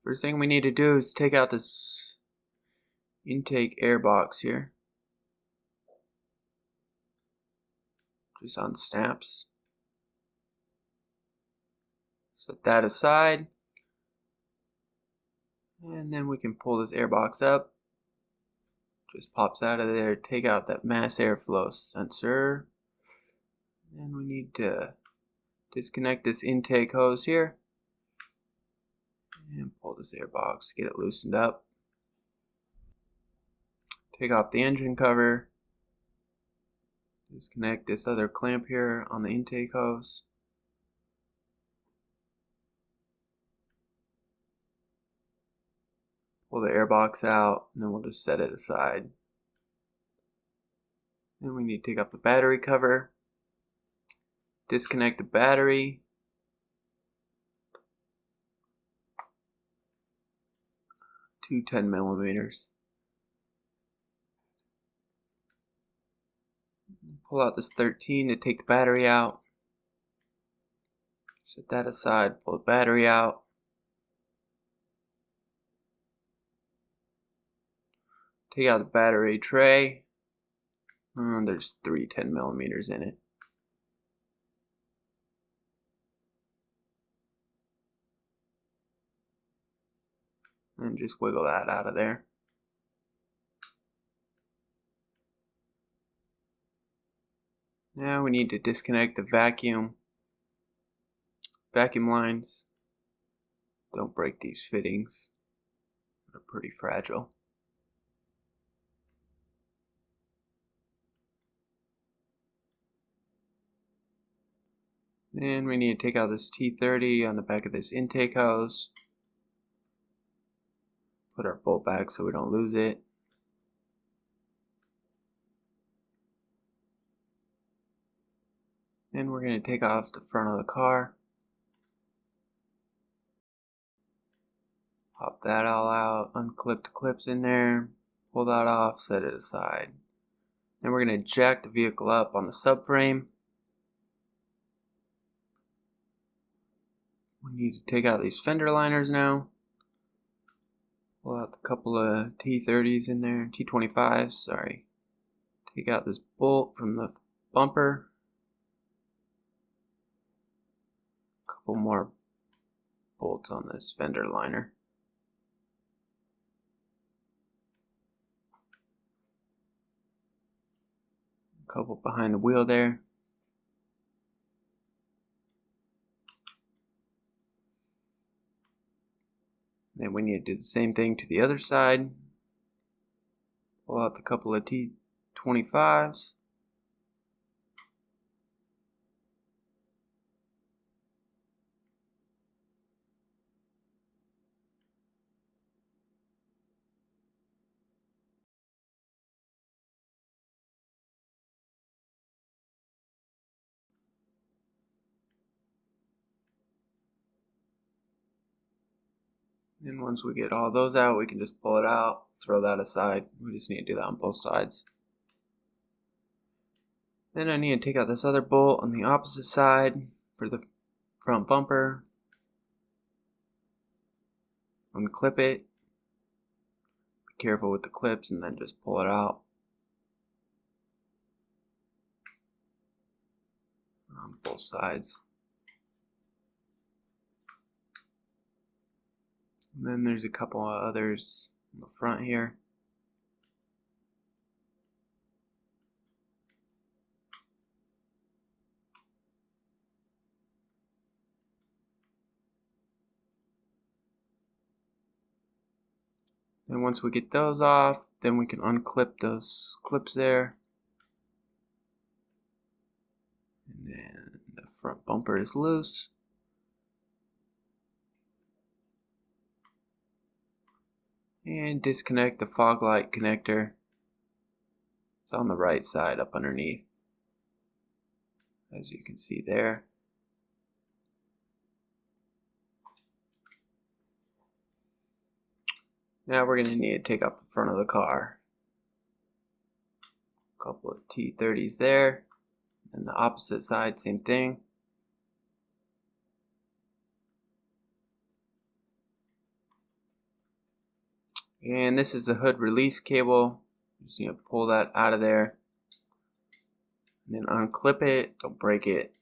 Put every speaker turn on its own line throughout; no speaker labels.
First thing we need to do is take out this intake air box here. Just on snaps. Set that aside. And then we can pull this air box up. Just pops out of there. Take out that mass airflow sensor. And we need to disconnect this intake hose here. And pull this air box, get it loosened up. Take off the engine cover. Disconnect this other clamp here on the intake hose. Pull the air box out, and then we'll just set it aside. Then we need to take off the battery cover. Disconnect the battery. Two 10mm. Pull out this 13 to take the battery out. Set that aside, pull the battery out. Take out the battery tray. There's three 10mm in it. And just wiggle that out of there. Now we need to disconnect the vacuum lines. Don't break these fittings. They're pretty fragile. Then we need to take out this T30 on the back of this intake hose. Put our bolt back so we don't lose it. Then we're going to take off the front of the car. Pop that all out, unclip the clips in there, pull that off, set it aside. Then we're going to jack the vehicle up on the subframe. We need to take out these fender liners now. Pull out a couple of T30s in there, T25s, sorry. Take out this bolt from the bumper. Couple more bolts on this fender liner. A couple behind the wheel there. Then we need to do the same thing to the other side. Pull out the couple of T25s. And once we get all those out, we can just pull it out, throw that aside. We just need to do that on both sides. Then I need to take out this other bolt on the opposite side for the front bumper. Unclip it. Be careful with the clips and then just pull it out. On both sides. And then there's a couple of others in the front here. And once we get those off, then we can unclip those clips there. And then the front bumper is loose. And disconnect the fog light connector. It's on the right side up underneath, as you can see there. Now we're going to need to take off the front of the car. A couple of T30s there. And the opposite side, same thing. And this is the hood release cable. Just need to pull that out of there. And then unclip it, don't break it.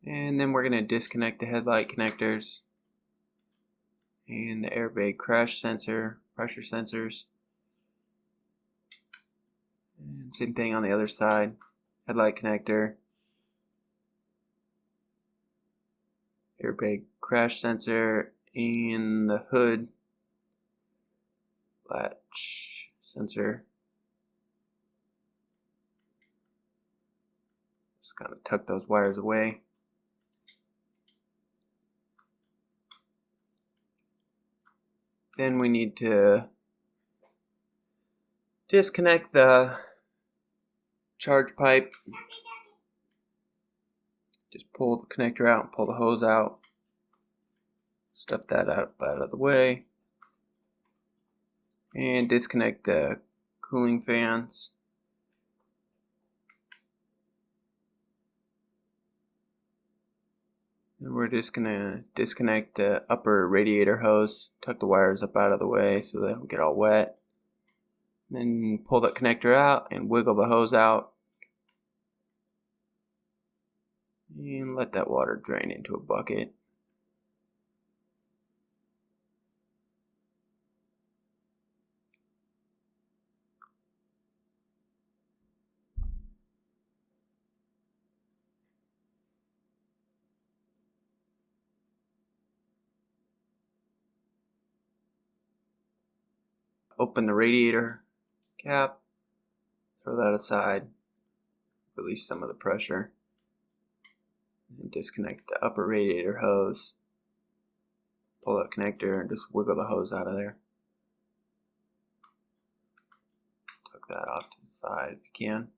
And then we're going to disconnect the headlight connectors and the airbag crash sensor, pressure sensors. And same thing on the other side, headlight connector, airbag crash sensor, and the hood latch sensor. Just kind of tuck those wires away. Then we need to disconnect the charge pipe. Just pull the connector out and pull the hose out. Stuff that out of the way. And disconnect the cooling fans. And we're just going to disconnect the upper radiator hose, tuck the wires up out of the way so they don't get all wet. Then pull that connector out and wiggle the hose out. And let that water drain into a bucket. Open the radiator cap, throw that aside, release some of the pressure, and disconnect the upper radiator hose. Pull that connector and just wiggle the hose out of there. Tuck that off to the side if you can.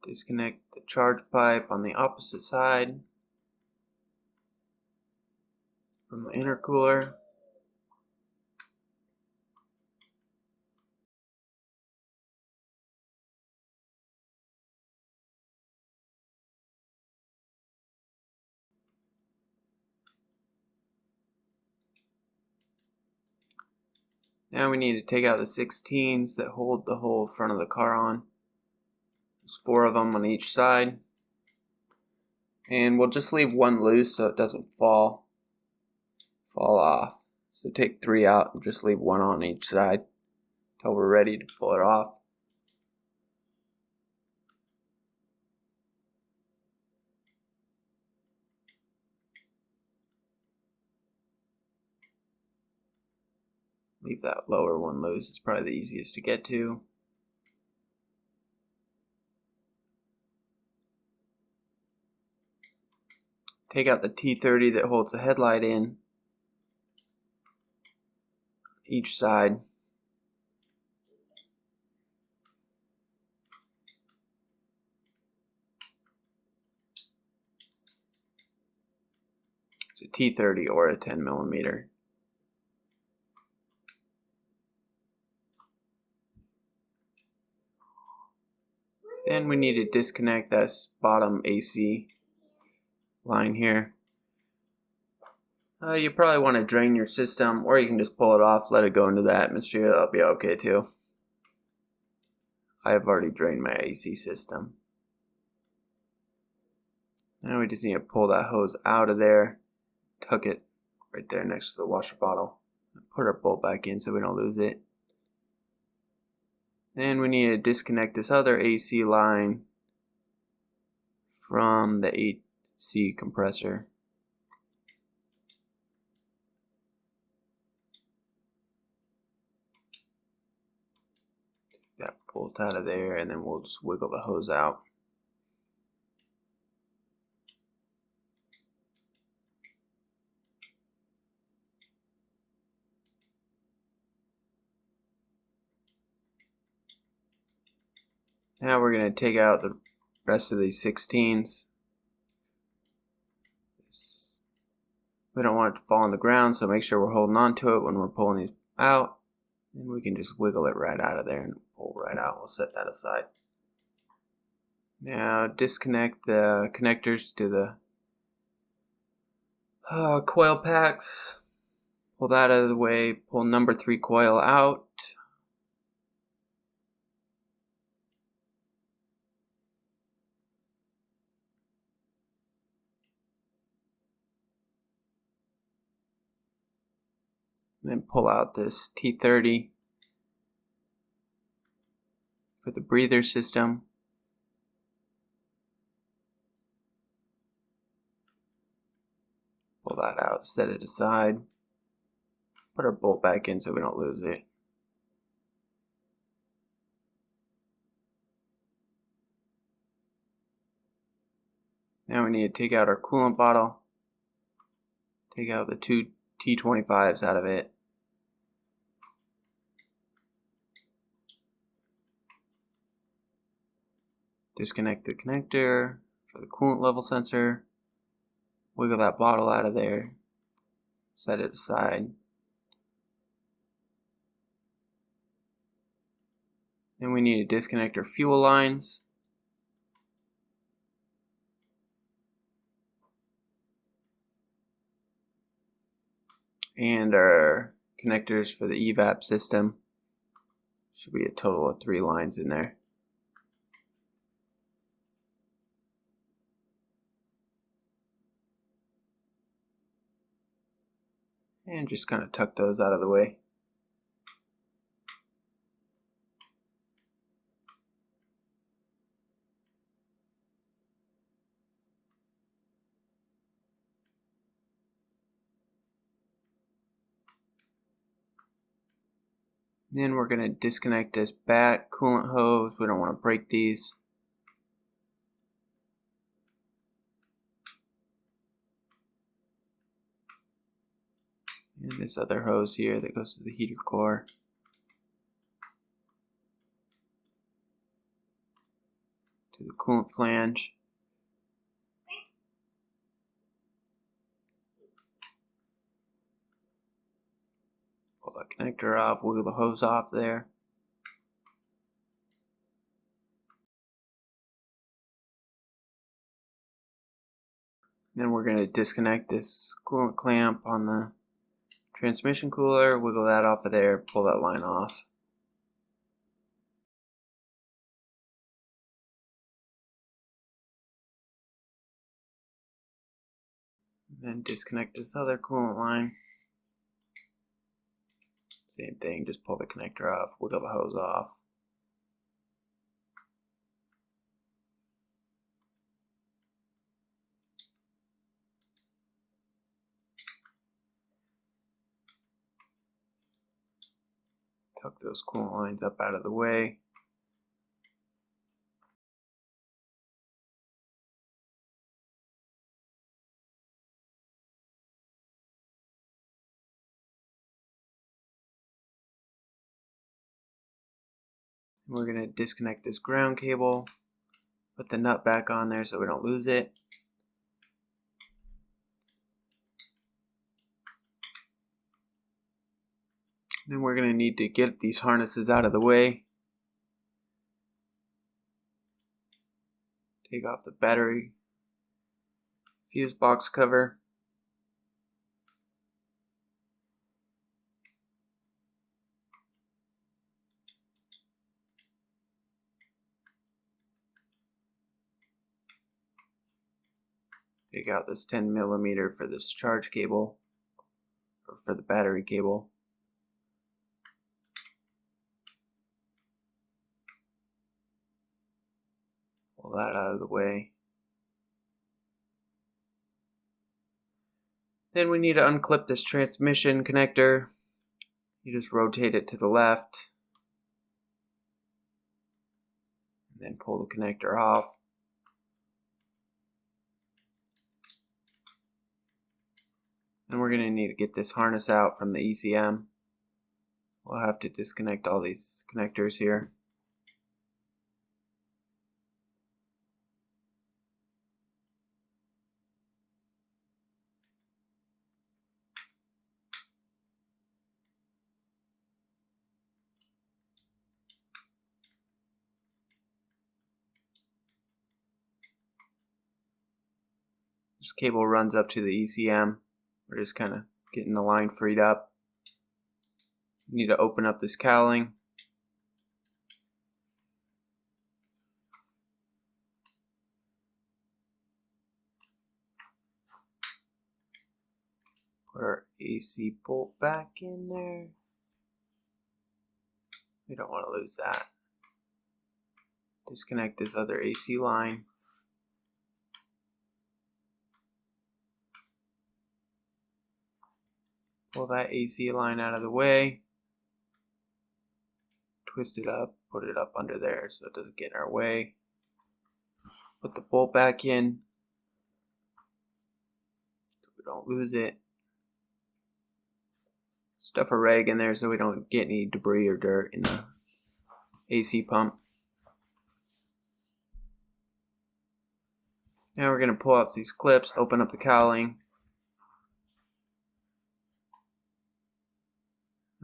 Disconnect the charge pipe on the opposite side from the intercooler. Now we need to take out the 16s that hold the whole front of the car on. There's 4 of them on each side. And we'll just leave one loose so it doesn't fall off. So take 3 out and just leave 1 on each side until we're ready to pull it off. Leave that lower one loose, it's probably the easiest to get to. Take out the T30 that holds the headlight in each side. It's a T30 or a 10mm. Then we need to disconnect this bottom AC line here. You probably want to drain your system, or you can just pull it off, let it go into the atmosphere. That'll be okay too. I have already drained my AC system. Now we just need to pull that hose out of there, tuck it right there next to the washer bottle, put our bolt back in so we don't lose it. Then we need to disconnect this other AC line from the AC compressor. Take that bolt out of there, and then we'll just wiggle the hose out. Now we're going to take out the rest of these 16s. We don't want it to fall on the ground, so make sure we're holding on to it when we're pulling these out. And we can just wiggle it right out of there and pull right out. We'll set that aside. Now disconnect the connectors to the coil packs. Pull that out of the way. Pull number 3 coil out. Then pull out this T30 for the breather system. Pull that out, set it aside. Put our bolt back in so we don't lose it. Now we need to take out our coolant bottle. Take out the 2 T25s out of it. Disconnect the connector for the coolant level sensor. Wiggle that bottle out of there. Set it aside. Then we need to disconnect our fuel lines. And our connectors for the evap system. Should be a total of 3 lines in there. And just kind of tuck those out of the way. Then we're going to disconnect this bat coolant hose. We don't want to break these. And this other hose here that goes to the heater core. To the coolant flange. Pull that connector off, wiggle the hose off there. Then we're going to disconnect this coolant clamp on the transmission cooler, wiggle that off of there, pull that line off. Then disconnect this other coolant line. Same thing, just pull the connector off, wiggle the hose off. Tuck those coolant lines up out of the way. We're going to disconnect this ground cable, put the nut back on there so we don't lose it. Then we're going to need to get these harnesses out of the way. Take off the battery fuse box cover. Take out this 10mm for this charge cable, or for the battery cable. Pull that out of the way. Then we need to unclip this transmission connector. You just rotate it to the left. And then pull the connector off. And we're going to need to get this harness out from the ECM. We'll have to disconnect all these connectors here. This cable runs up to the ECM. We're just kind of getting the line freed up. We need to open up this cowling. Put our AC bolt back in there. We don't want to lose that. Disconnect this other AC line. Pull that AC line out of the way. Twist it up, put it up under there so it doesn't get in our way. Put the bolt back in so we don't lose it. Stuff a rag in there so we don't get any debris or dirt in the AC pump. Now we're going to pull out these clips, open up the cowling.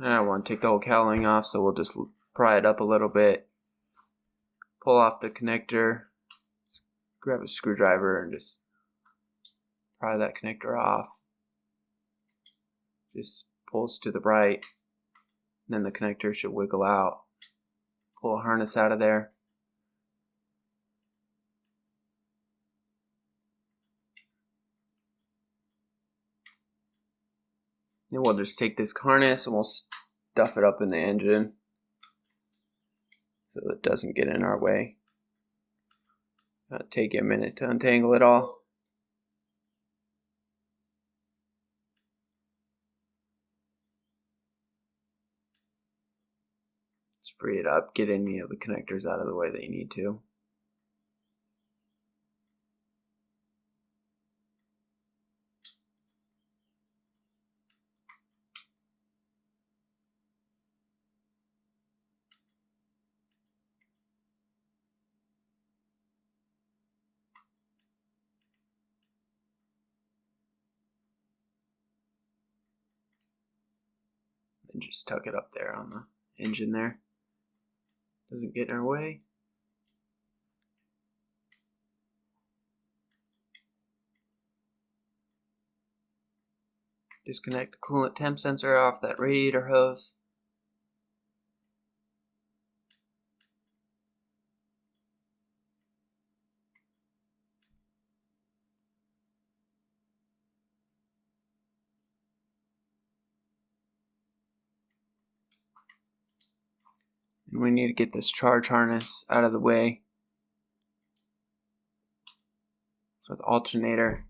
I don't want to take the whole cowling off, so we'll just pry it up a little bit. Pull off the connector. Just grab a screwdriver and just pry that connector off. Just pulls to the right. Then the connector should wiggle out. Pull a harness out of there. Then we'll just take this harness and we'll stuff it up in the engine so it doesn't get in our way. It'll take you a minute to untangle it all. Just free it up, get any of the connectors out of the way that you need to. And just tuck it up there on the engine there. Doesn't get in our way. Disconnect the coolant temp sensor off that radiator hose. And we need to get this charge harness out of the way for the alternator.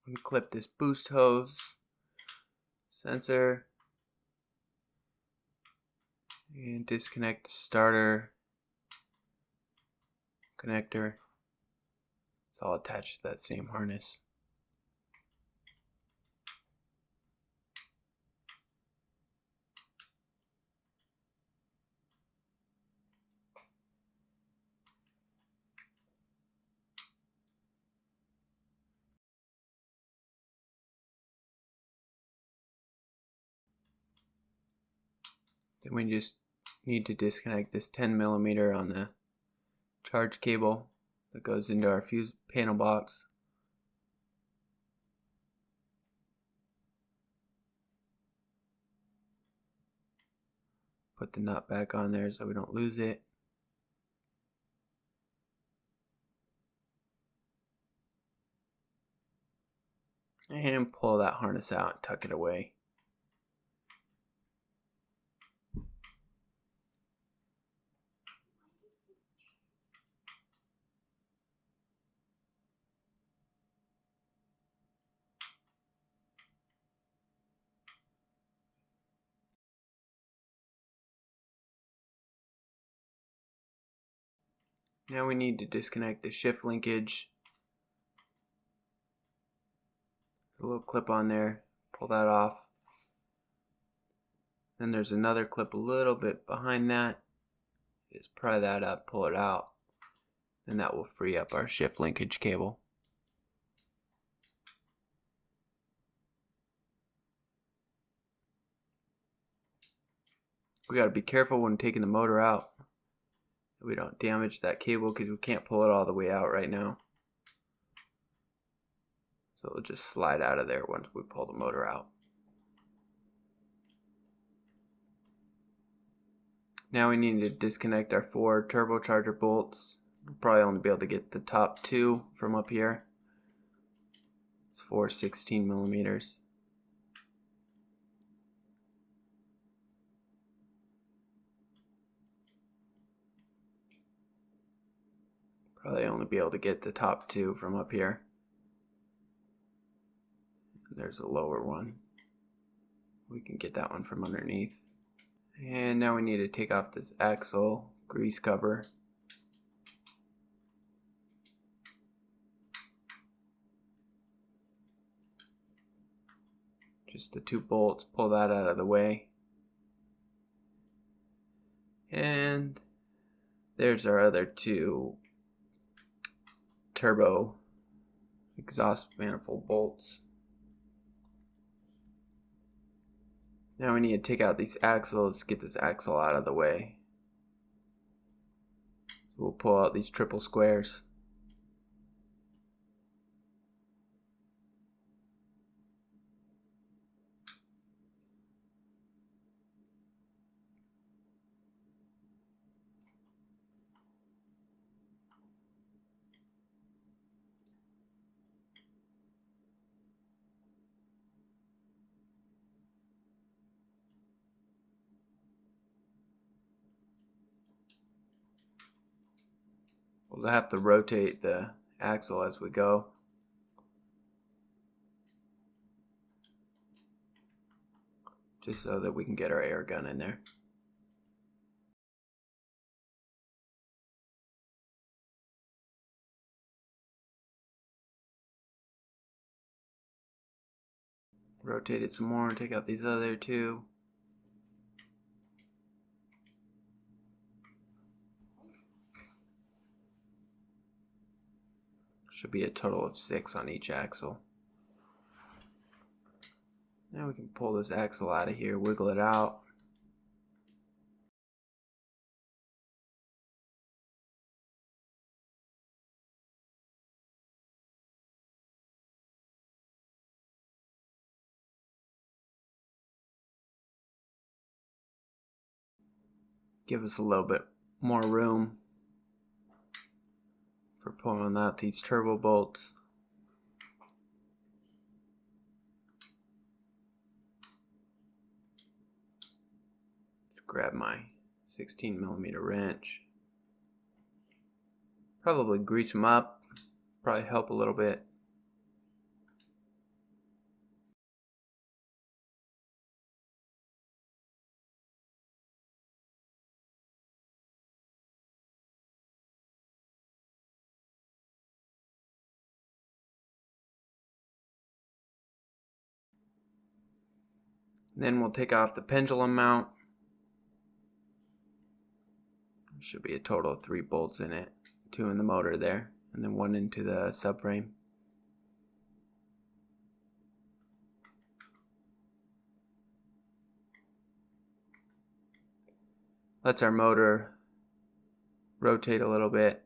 Unclip this boost hose sensor and disconnect the starter connector. It's all attached to that same harness. Then we just need to disconnect this 10mm on the charge cable that goes into our fuse panel box. Put the nut back on there so we don't lose it. And pull that harness out and tuck it away. Now we need to disconnect the shift linkage. There's a little clip on there. Pull that off. Then there's another clip a little bit behind that. Just pry that up, pull it out. And that will free up our shift linkage cable. We got to be careful when taking the motor out. We don't damage that cable because we can't pull it all the way out right now. So it'll just slide out of there once we pull the motor out. Now we need to disconnect our 4 turbocharger bolts. We'll probably only be able to get the top 2 from up here. It's 4 16 millimeters. Probably only be able to get the top 2 from up here. There's a lower one. We can get that one from underneath. And now we need to take off this axle grease cover. Just the 2 bolts, pull that out of the way. And there's our other 2 turbo exhaust manifold bolts. Now we need to take out these axles, get this axle out of the way. So we'll pull out these triple squares. We'll have to rotate the axle as we go. Just so that we can get our air gun in there. Rotate it some more and take out these other 2. Should be a total of 6 on each axle. Now we can pull this axle out of here, wiggle it out. Give us a little bit more room for pulling out these turbo bolts. Grab my 16 millimeter wrench. Probably grease them up. Probably help a little bit. Then we'll take off the pendulum mount. There should be a total of 3 bolts in it. 2 in the motor there, and then 1 into the subframe. Lets our motor rotate a little bit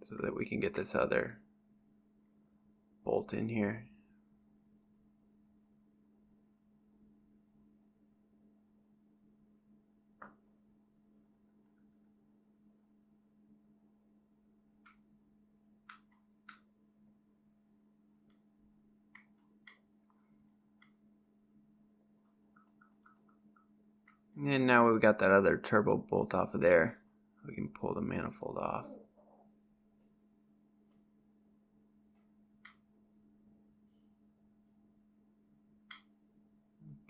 so that we can get this other bolt in here. And now we've got that other turbo bolt off of there. We can pull the manifold off.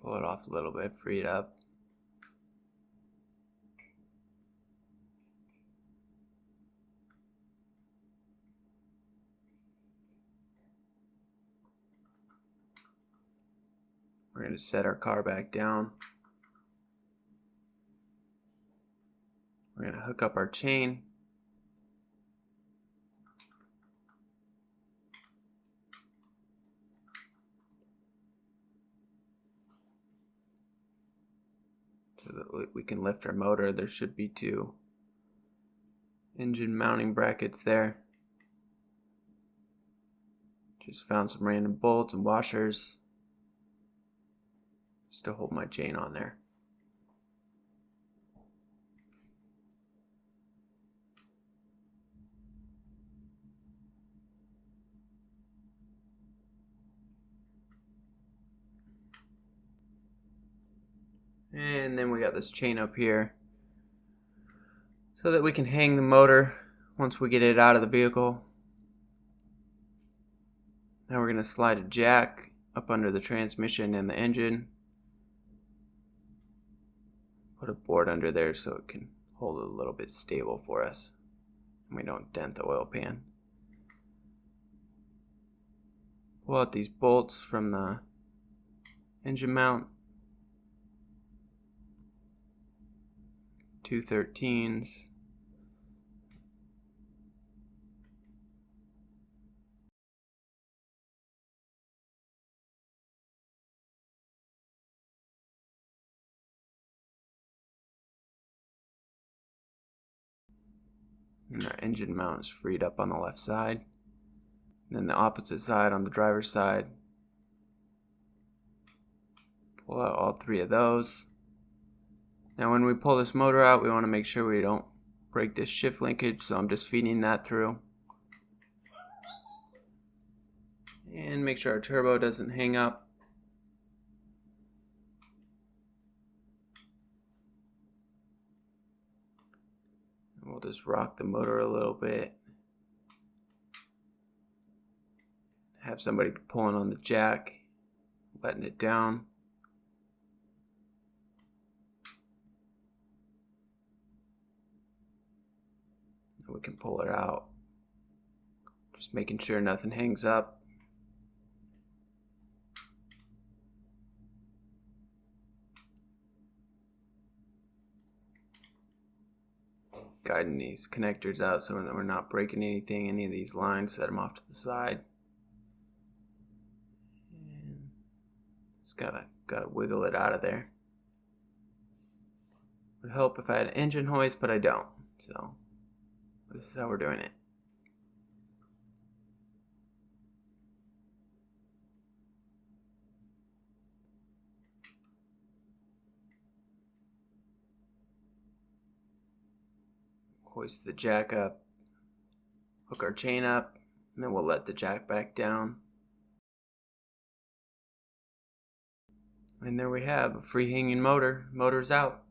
Pull it off a little bit, free it up. We're going to set our car back down. We're going to hook up our chain. To so that we can lift our motor. There should be 2 engine mounting brackets there. Just found some random bolts and washers just to hold my chain on there. And then we got this chain up here so that we can hang the motor once we get it out of the vehicle. Now we're going to slide a jack up under the transmission and the engine. Put a board under there so it can hold it a little bit stable for us and we don't dent the oil pan. Pull out these bolts from the engine mount. 2 13s. And our engine mount is freed up on the left side. And then the opposite side on the driver's side. Pull out all 3 of those. Now when we pull this motor out, we want to make sure we don't break this shift linkage, so I'm just feeding that through. And make sure our turbo doesn't hang up. We'll just rock the motor a little bit. Have somebody pulling on the jack, letting it down. And we can pull it out. Just making sure nothing hangs up. Guiding these connectors out so that we're not breaking anything, any of these lines, set them off to the side. And just gotta wiggle it out of there. Would help if I had an engine hoist, but I don't. So this is how we're doing it. Hoist the jack up, hook our chain up, and then we'll let the jack back down. And there we have a free hanging motor. Motor's out.